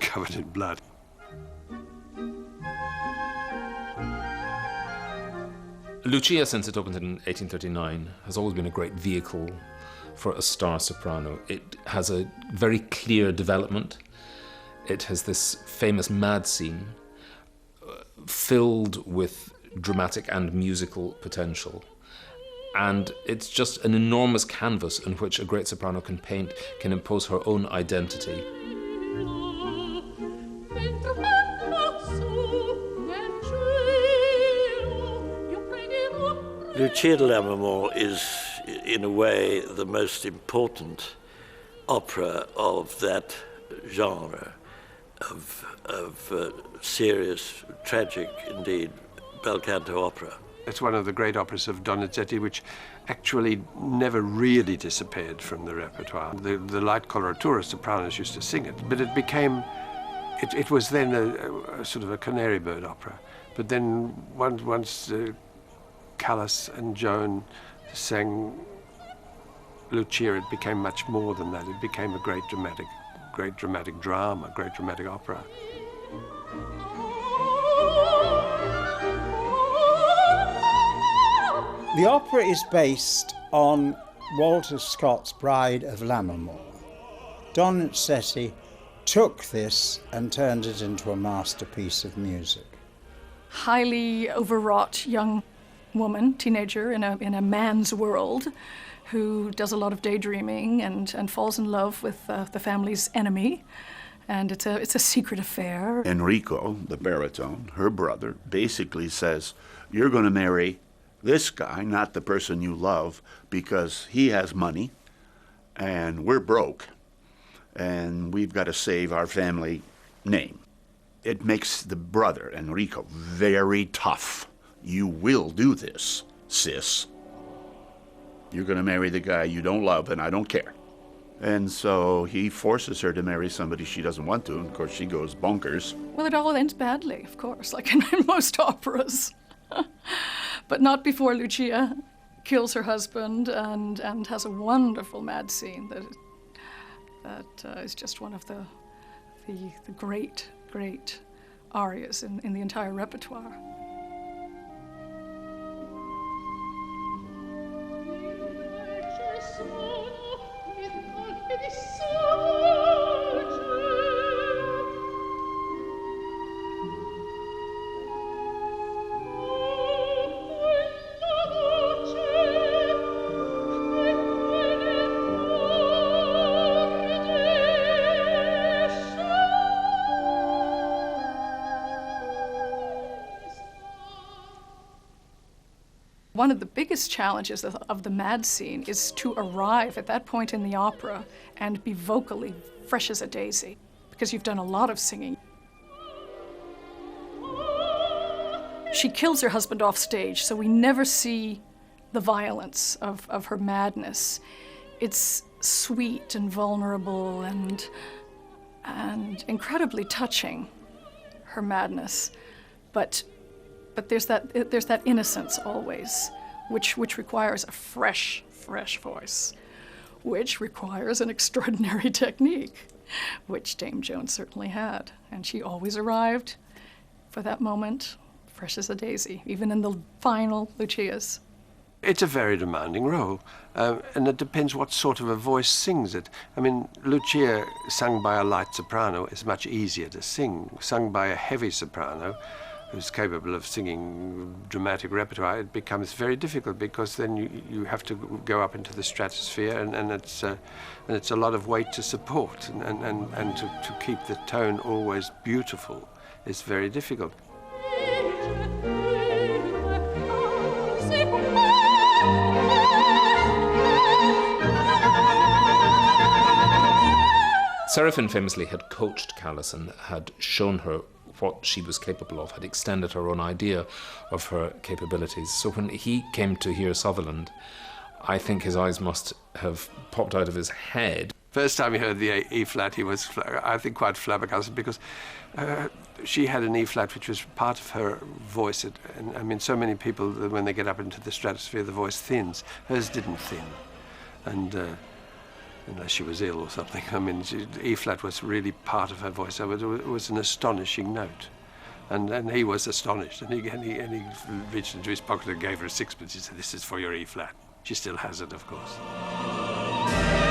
covered in blood. Lucia, since it opened in 1839, has always been a great vehicle for a star soprano. It has a very clear development. It has this famous mad scene filled with dramatic and musical potential. And it's just an enormous canvas in which a great soprano can paint, can impose her own identity. Lucia de Lammermoor is, in a way, the most important opera of that genre, of serious, tragic, indeed, bel canto opera. It's one of the great operas of Donizetti, which actually never really disappeared from the repertoire. The light coloratura sopranos used to sing it, but it became, it was then a sort of a canary bird opera. But then once Callas and Joan sang Lucia, it became much more than that. It became a great dramatic drama, great dramatic opera. The opera is based on Walter Scott's Bride of Lammermoor. Donizetti took this and turned it into a masterpiece of music. Highly overwrought young woman, teenager in a man's world, who does a lot of daydreaming and falls in love with the family's enemy. And it's a secret affair. Enrico, the baritone, her brother, basically says, you're going to marry this guy, not the person you love, because he has money and we're broke and we've got to save our family name. It makes the brother, Enrico, very tough. You will do this, sis. You're going to marry the guy you don't love and I don't care. And so he forces her to marry somebody she doesn't want to, and of course she goes bonkers. Well, it all ends badly, of course, like in most operas. But not before Lucia kills her husband and has a wonderful mad scene that is just one of the great arias in the entire repertoire. One of the biggest challenges of the mad scene is to arrive at that point in the opera and be vocally fresh as a daisy, because you've done a lot of singing. She kills her husband off stage, so we never see the violence of her madness. It's sweet and vulnerable and incredibly touching, her madness. But there's that innocence always, which requires a fresh voice, which requires an extraordinary technique, which Dame Joan certainly had. And she always arrived for that moment, fresh as a daisy, even in the final Lucias. It's a very demanding role, and it depends what sort of a voice sings it. I mean, Lucia sung by a light soprano is much easier to sing. Sung by a heavy soprano, who's capable of singing dramatic repertoire, it becomes very difficult, because then you have to go up into the stratosphere, and it's a lot of weight to support, and to keep the tone always beautiful is very difficult. Serafin famously had coached Callas and had shown her what she was capable of, had extended her own idea of her capabilities. So when he came to hear Sutherland, I think his eyes must have popped out of his head. First time he heard the E-flat, he was, I think, quite flabbergasted, because she had an E-flat which was part of her voice. And I mean, so many people, when they get up into the stratosphere, the voice thins. Hers didn't thin. And unless she was ill or something. I mean, E flat was really part of her voice. So it was an astonishing note. And he was astonished, and he reached into his pocket and gave her a sixpence. He said, "This is for your E flat." She still has it, of course.